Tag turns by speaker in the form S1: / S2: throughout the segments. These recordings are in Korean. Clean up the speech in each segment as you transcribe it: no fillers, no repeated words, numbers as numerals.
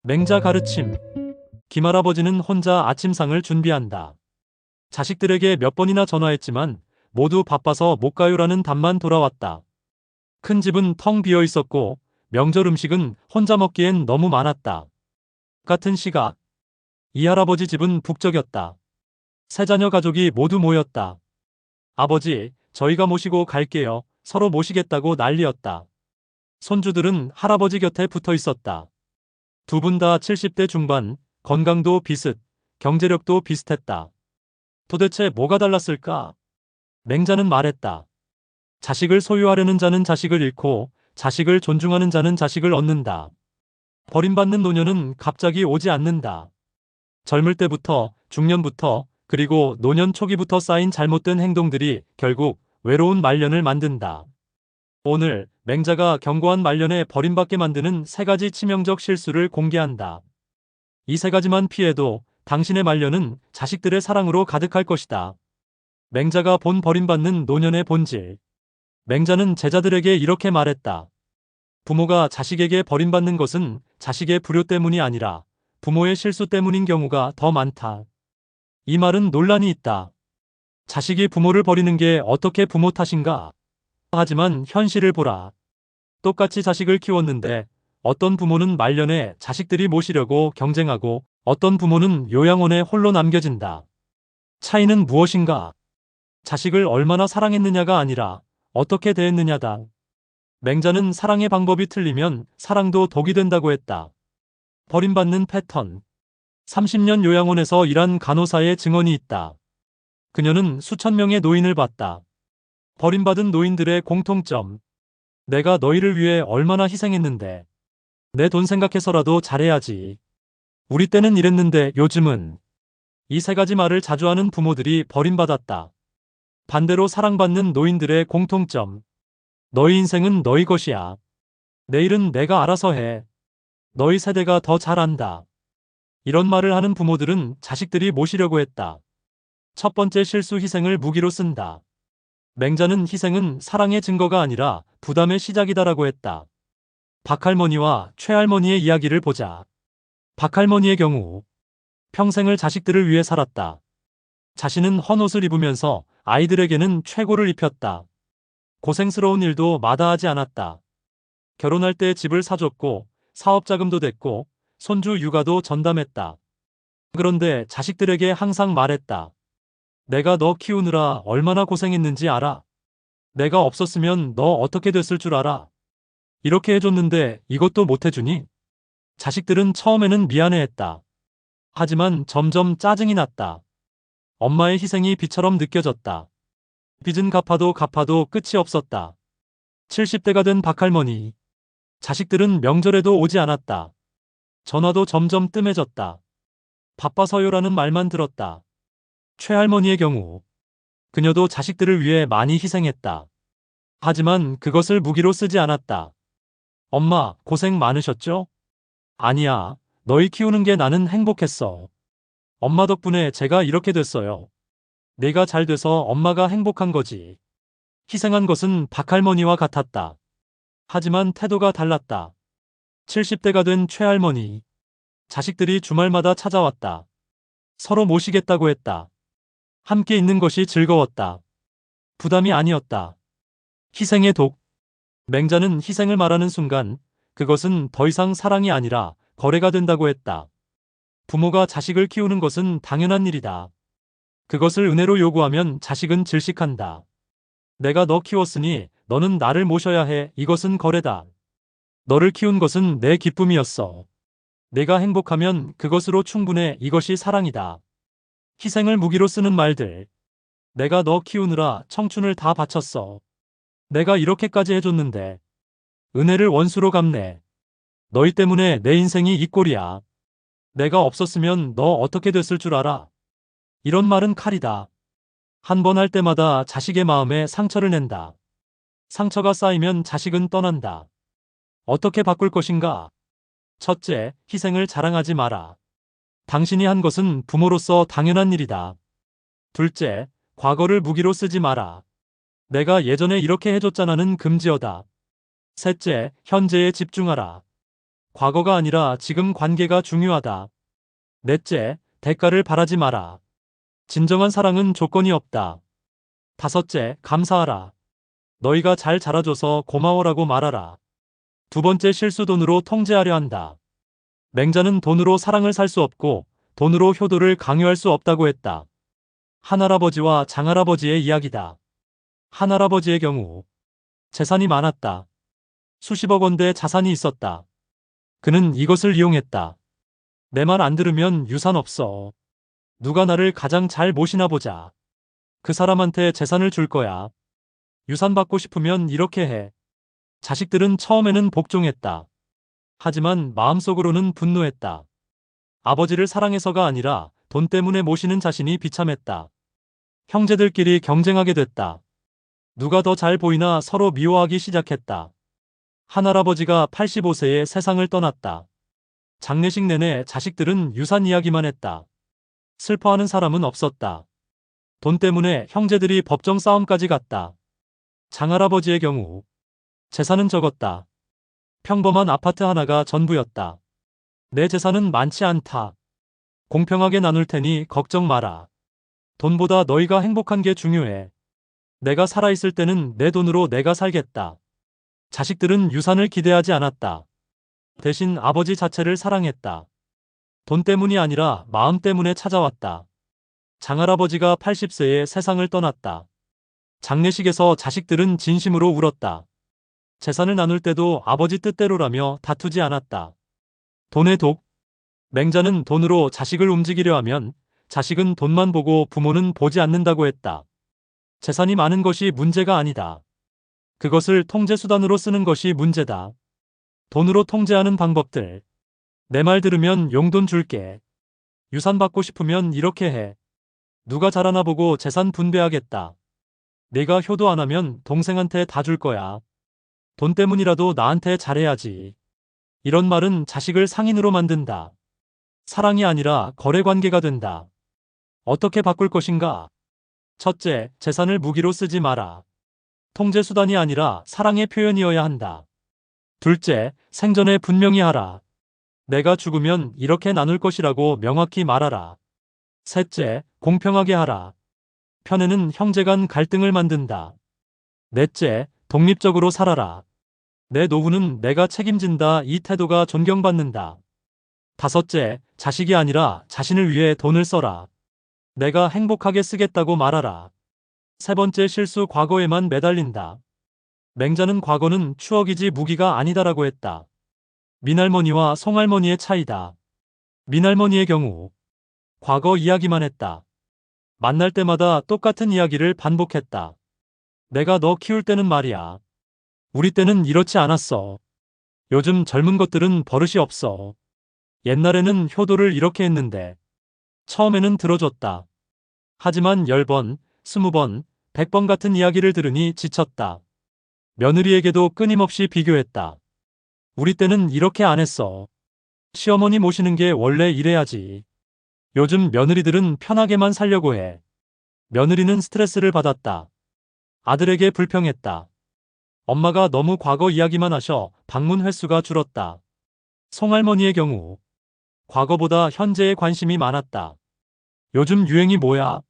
S1: 맹자 가르침. 김할아버지는 혼자 아침상을 준비한다. 자식들에게 몇 번이나 전화했지만 모두 바빠서 못 가요라는 답만 돌아왔다. 큰 집은 텅 비어 있었고 명절 음식은 혼자 먹기엔 너무 많았다. 같은 시각, 이 할아버지 집은 북적였다. 세 자녀 가족이 모두 모였다. 아버지, 저희가 모시고 갈게요. 서로 모시겠다고 난리였다. 손주들은 할아버지 곁에 붙어 있었다. 두 분 다 70대 중반, 건강도 비슷, 경제력도 비슷했다. 도대체 뭐가 달랐을까? 맹자는 말했다. 자식을 소유하려는 자는 자식을 잃고 자식을 존중하는 자는 자식을 얻는다. 버림받는 노년은 갑자기 오지 않는다. 젊을 때부터, 중년부터, 그리고 노년 초기부터 쌓인 잘못된 행동들이 결국 외로운 말년을 만든다. 오늘 맹자가 견고한 말년에 버림받게 만드는 세 가지 치명적 실수를 공개한다. 이 세 가지만 피해도 당신의 말년은 자식들의 사랑으로 가득할 것이다. 맹자가 본 버림받는 노년의 본질. 맹자는 제자들에게 이렇게 말했다. 부모가 자식에게 버림받는 것은 자식의 불효 때문이 아니라 부모의 실수 때문인 경우가 더 많다. 이 말은 논란이 있다. 자식이 부모를 버리는 게 어떻게 부모 탓인가? 하지만 현실을 보라. 똑같이 자식을 키웠는데 어떤 부모는 말년에 자식들이 모시려고 경쟁하고 어떤 부모는 요양원에 홀로 남겨진다. 차이는 무엇인가? 자식을 얼마나 사랑했느냐가 아니라 어떻게 대했느냐다. 맹자는 사랑의 방법이 틀리면 사랑도 독이 된다고 했다. 버림받는 패턴. 30년 요양원에서 일한 간호사의 증언이 있다. 그녀는 수천 명의 노인을 봤다. 버림받은 노인들의 공통점. 내가 너희를 위해 얼마나 희생했는데. 내 돈 생각해서라도 잘해야지. 우리 때는 이랬는데 요즘은. 이 세 가지 말을 자주 하는 부모들이 버림받았다. 반대로 사랑받는 노인들의 공통점. 너희 인생은 너희 것이야. 내일은 내가 알아서 해. 너희 세대가 더 잘 안다. 이런 말을 하는 부모들은 자식들이 모시려고 했다. 첫 번째 실수, 희생을 무기로 쓴다. 맹자는 희생은 사랑의 증거가 아니라 부담의 시작이다라고 했다. 박할머니와 최할머니의 이야기를 보자. 박할머니의 경우 평생을 자식들을 위해 살았다. 자신은 헌 옷을 입으면서 아이들에게는 최고를 입혔다. 고생스러운 일도 마다하지 않았다. 결혼할 때 집을 사줬고 사업자금도 댔고 손주 육아도 전담했다. 그런데 자식들에게 항상 말했다. 내가 너 키우느라 얼마나 고생했는지 알아? 내가 없었으면 너 어떻게 됐을 줄 알아? 이렇게 해줬는데 이것도 못해주니? 자식들은 처음에는 미안해했다. 하지만 점점 짜증이 났다. 엄마의 희생이 비처럼 느껴졌다. 빚은 갚아도 끝이 없었다. 70대가 된 박할머니. 자식들은 명절에도 오지 않았다. 전화도 점점 뜸해졌다. 바빠서요라는 말만 들었다. 최할머니의 경우 그녀도 자식들을 위해 많이 희생했다. 하지만 그것을 무기로 쓰지 않았다. 엄마, 고생 많으셨죠? 아니야, 너희 키우는 게 나는 행복했어. 엄마 덕분에 제가 이렇게 됐어요. 내가 잘 돼서 엄마가 행복한 거지. 희생한 것은 박할머니와 같았다. 하지만 태도가 달랐다. 70대가 된 최할머니. 자식들이 주말마다 찾아왔다. 서로 모시겠다고 했다. 함께 있는 것이 즐거웠다. 부담이 아니었다. 희생의 독. 맹자는 희생을 말하는 순간 그것은 더 이상 사랑이 아니라 거래가 된다고 했다. 부모가 자식을 키우는 것은 당연한 일이다. 그것을 은혜로 요구하면 자식은 질식한다. 내가 너 키웠으니 너는 나를 모셔야 해. 이것은 거래다. 너를 키운 것은 내 기쁨이었어. 내가 행복하면 그것으로 충분해. 이것이 사랑이다. 희생을 무기로 쓰는 말들. 내가 너 키우느라 청춘을 다 바쳤어. 내가 이렇게까지 해줬는데. 은혜를 원수로 갚네. 너희 때문에 내 인생이 이 꼴이야. 내가 없었으면 너 어떻게 됐을 줄 알아? 이런 말은 칼이다. 한 번 할 때마다 자식의 마음에 상처를 낸다. 상처가 쌓이면 자식은 떠난다. 어떻게 바꿀 것인가? 첫째, 희생을 자랑하지 마라. 당신이 한 것은 부모로서 당연한 일이다. 둘째, 과거를 무기로 쓰지 마라. 내가 예전에 이렇게 해줬잖아는 금지어다. 셋째, 현재에 집중하라. 과거가 아니라 지금 관계가 중요하다. 넷째, 대가를 바라지 마라. 진정한 사랑은 조건이 없다. 다섯째, 감사하라. 너희가 잘 자라줘서 고마워라고 말하라. 두 번째 실수, 돈으로 통제하려 한다. 맹자는 돈으로 사랑을 살 수 없고 돈으로 효도를 강요할 수 없다고 했다. 한할아버지와 장할아버지의 이야기다. 한할아버지의 경우 재산이 많았다. 수십억 원대 자산이 있었다. 그는 이것을 이용했다. 내 말 안 들으면 유산 없어. 누가 나를 가장 잘 모시나 보자. 그 사람한테 재산을 줄 거야. 유산 받고 싶으면 이렇게 해. 자식들은 처음에는 복종했다. 하지만 마음속으로는 분노했다. 아버지를 사랑해서가 아니라 돈 때문에 모시는 자신이 비참했다. 형제들끼리 경쟁하게 됐다. 누가 더 잘 보이나 서로 미워하기 시작했다. 한할아버지가 85세에 세상을 떠났다. 장례식 내내 자식들은 유산 이야기만 했다. 슬퍼하는 사람은 없었다. 돈 때문에 형제들이 법정 싸움까지 갔다. 장할아버지의 경우 재산은 적었다. 평범한 아파트 하나가 전부였다. 내 재산은 많지 않다. 공평하게 나눌 테니 걱정 마라. 돈보다 너희가 행복한 게 중요해. 내가 살아있을 때는 내 돈으로 내가 살겠다. 자식들은 유산을 기대하지 않았다. 대신 아버지 자체를 사랑했다. 돈 때문이 아니라 마음 때문에 찾아왔다. 장할아버지가 80세에 세상을 떠났다. 장례식에서 자식들은 진심으로 울었다. 재산을 나눌 때도 아버지 뜻대로라며 다투지 않았다. 돈의 독. 맹자는 돈으로 자식을 움직이려 하면 자식은 돈만 보고 부모는 보지 않는다고 했다. 재산이 많은 것이 문제가 아니다. 그것을 통제수단으로 쓰는 것이 문제다. 돈으로 통제하는 방법들. 내 말 들으면 용돈 줄게. 유산 받고 싶으면 이렇게 해. 누가 잘하나 보고 재산 분배하겠다. 내가 효도 안 하면 동생한테 다 줄 거야. 돈 때문이라도 나한테 잘해야지. 이런 말은 자식을 상인으로 만든다. 사랑이 아니라 거래관계가 된다. 어떻게 바꿀 것인가? 첫째, 재산을 무기로 쓰지 마라. 통제수단이 아니라 사랑의 표현이어야 한다. 둘째, 생전에 분명히 하라. 내가 죽으면 이렇게 나눌 것이라고 명확히 말하라. 셋째, 공평하게 하라. 편애는 형제 간 갈등을 만든다. 넷째, 독립적으로 살아라. 내 노후는 내가 책임진다. 이 태도가 존경받는다. 다섯째, 자식이 아니라 자신을 위해 돈을 써라. 내가 행복하게 쓰겠다고 말하라. 세 번째 실수, 과거에만 매달린다. 맹자는 과거는 추억이지 무기가 아니다라고 했다. 민할머니와 송할머니의 차이다. 민할머니의 경우 과거 이야기만 했다. 만날 때마다 똑같은 이야기를 반복했다. 내가 너 키울 때는 말이야. 우리 때는 이렇지 않았어. 요즘 젊은 것들은 버릇이 없어. 옛날에는 효도를 이렇게 했는데. 처음에는 들어줬다. 하지만 10번, 20번, 100번 같은 이야기를 들으니 지쳤다. 며느리에게도 끊임없이 비교했다. 우리 때는 이렇게 안 했어. 시어머니 모시는 게 원래 이래야지. 요즘 며느리들은 편하게만 살려고 해. 며느리는 스트레스를 받았다. 아들에게 불평했다. 엄마가 너무 과거 이야기만 하셔 방문 횟수가 줄었다. 송할머니의 경우 과거보다 현재에 관심이 많았다. 요즘 유행이 뭐야?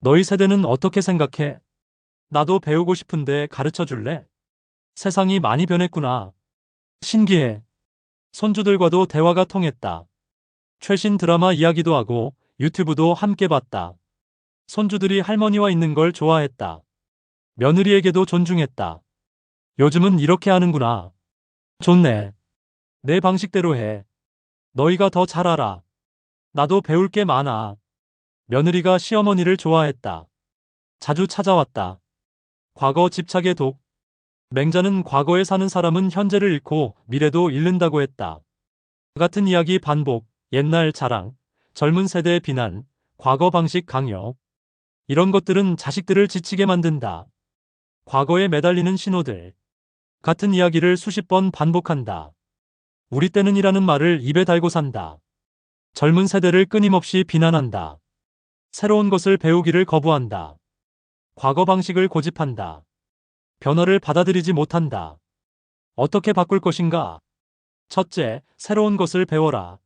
S1: 너희 세대는 어떻게 생각해? 나도 배우고 싶은데 가르쳐 줄래? 세상이 많이 변했구나. 신기해. 손주들과도 대화가 통했다. 최신 드라마 이야기도 하고 유튜브도 함께 봤다. 손주들이 할머니와 있는 걸 좋아했다. 며느리에게도 존중했다. 요즘은 이렇게 하는구나. 좋네. 내 방식대로 해. 너희가 더 잘 알아. 나도 배울 게 많아. 며느리가 시어머니를 좋아했다. 자주 찾아왔다. 과거 집착의 독. 맹자는 과거에 사는 사람은 현재를 잃고 미래도 잃는다고 했다. 같은 이야기 반복, 옛날 자랑, 젊은 세대의 비난, 과거 방식 강요. 이런 것들은 자식들을 지치게 만든다. 과거에 매달리는 신호들. 같은 이야기를 수십 번 반복한다. 우리 때는 이라는 말을 입에 달고 산다. 젊은 세대를 끊임없이 비난한다. 새로운 것을 배우기를 거부한다. 과거 방식을 고집한다. 변화를 받아들이지 못한다. 어떻게 바꿀 것인가? 첫째, 새로운 것을 배워라.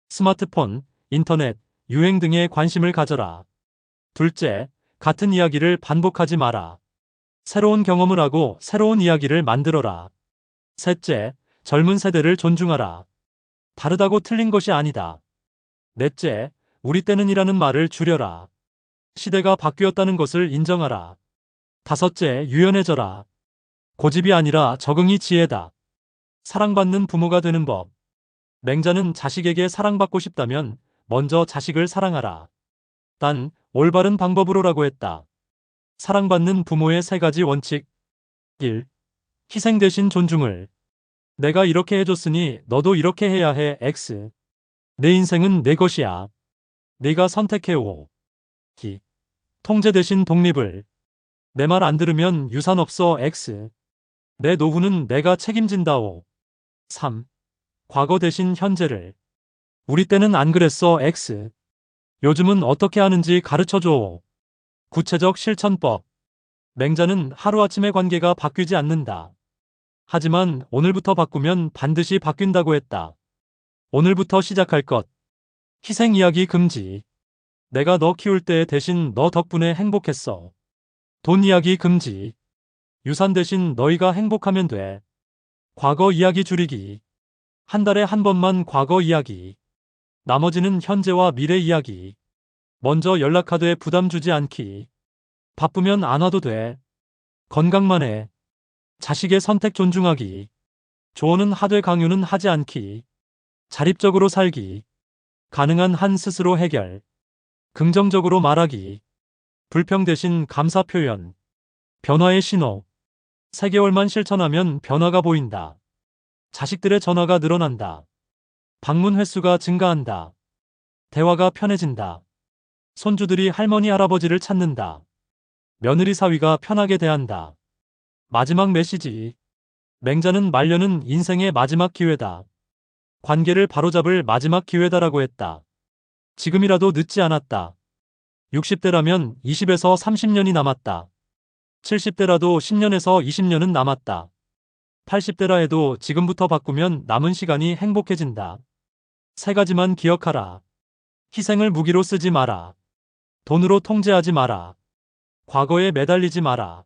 S1: 스마트폰, 인터넷, 유행 등에 관심을 가져라. 둘째, 같은 이야기를 반복하지 마라. 새로운 경험을 하고 새로운 이야기를 만들어라. 셋째, 젊은 세대를 존중하라. 다르다고 틀린 것이 아니다. 넷째, 우리 때는이라는 말을 줄여라. 시대가 바뀌었다는 것을 인정하라. 다섯째, 유연해져라. 고집이 아니라 적응이 지혜다. 사랑받는 부모가 되는 법. 맹자는 자식에게 사랑받고 싶다면 먼저 자식을 사랑하라. 단, 올바른 방법으로라고 했다. 사랑받는 부모의 세 가지 원칙. 1. 희생 대신 존중을. 내가 이렇게 해줬으니 너도 이렇게 해야 해. X. 내 인생은 내 것이야. 네가 선택해오. 2. 통제 대신 독립을. 내 말 안 들으면 유산 없어. X. 내 노후는 내가 책임진다오. 3. 과거 대신 현재를. 우리 때는 안 그랬어. X. 요즘은 어떻게 하는지 가르쳐줘. 구체적 실천법. 맹자는 하루아침에 관계가 바뀌지 않는다. 하지만 오늘부터 바꾸면 반드시 바뀐다고 했다. 오늘부터 시작할 것. 희생 이야기 금지. 내가 너 키울 때 대신 너 덕분에 행복했어. 돈 이야기 금지. 유산 대신 너희가 행복하면 돼. 과거 이야기 줄이기. 한 달에 한 번만 과거 이야기. 나머지는 현재와 미래 이야기. 먼저 연락하되 부담 주지 않기. 바쁘면 안 와도 돼. 건강만 해. 자식의 선택 존중하기. 조언은 하되 강요는 하지 않기. 자립적으로 살기. 가능한 한 스스로 해결. 긍정적으로 말하기. 불평 대신 감사 표현. 변화의 신호. 3개월만 실천하면 변화가 보인다. 자식들의 전화가 늘어난다. 방문 횟수가 증가한다. 대화가 편해진다. 손주들이 할머니 할아버지를 찾는다. 며느리 사위가 편하게 대한다. 마지막 메시지. 맹자는 말년은 인생의 마지막 기회다. 관계를 바로잡을 마지막 기회다라고 했다. 지금이라도 늦지 않았다. 60대라면 20에서 30년이 남았다. 70대라도 10년에서 20년은 남았다. 80대라 해도 지금부터 바꾸면 남은 시간이 행복해진다. 3가지만 기억하라. 희생을 무기로 쓰지 마라. 돈으로 통제하지 마라. 과거에 매달리지 마라.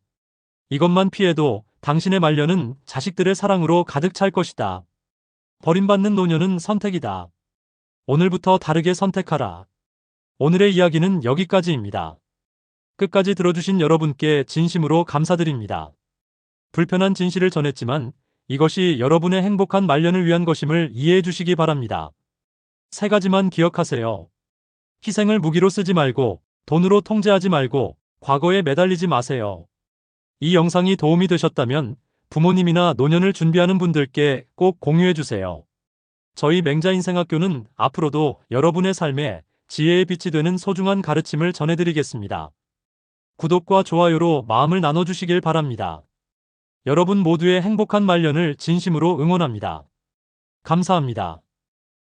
S1: 이것만 피해도 당신의 말년은 자식들의 사랑으로 가득 찰 것이다. 버림받는 노년은 선택이다. 오늘부터 다르게 선택하라. 오늘의 이야기는 여기까지입니다. 끝까지 들어주신 여러분께 진심으로 감사드립니다. 불편한 진실을 전했지만 이것이 여러분의 행복한 말년을 위한 것임을 이해해 주시기 바랍니다. 3가지만 기억하세요. 희생을 무기로 쓰지 말고, 돈으로 통제하지 말고, 과거에 매달리지 마세요. 이 영상이 도움이 되셨다면 부모님이나 노년을 준비하는 분들께 꼭 공유해 주세요. 저희 맹자인생학교는 앞으로도 여러분의 삶에 지혜의 빛이 되는 소중한 가르침을 전해드리겠습니다. 구독과 좋아요로 마음을 나눠주시길 바랍니다. 여러분 모두의 행복한 말년을 진심으로 응원합니다. 감사합니다.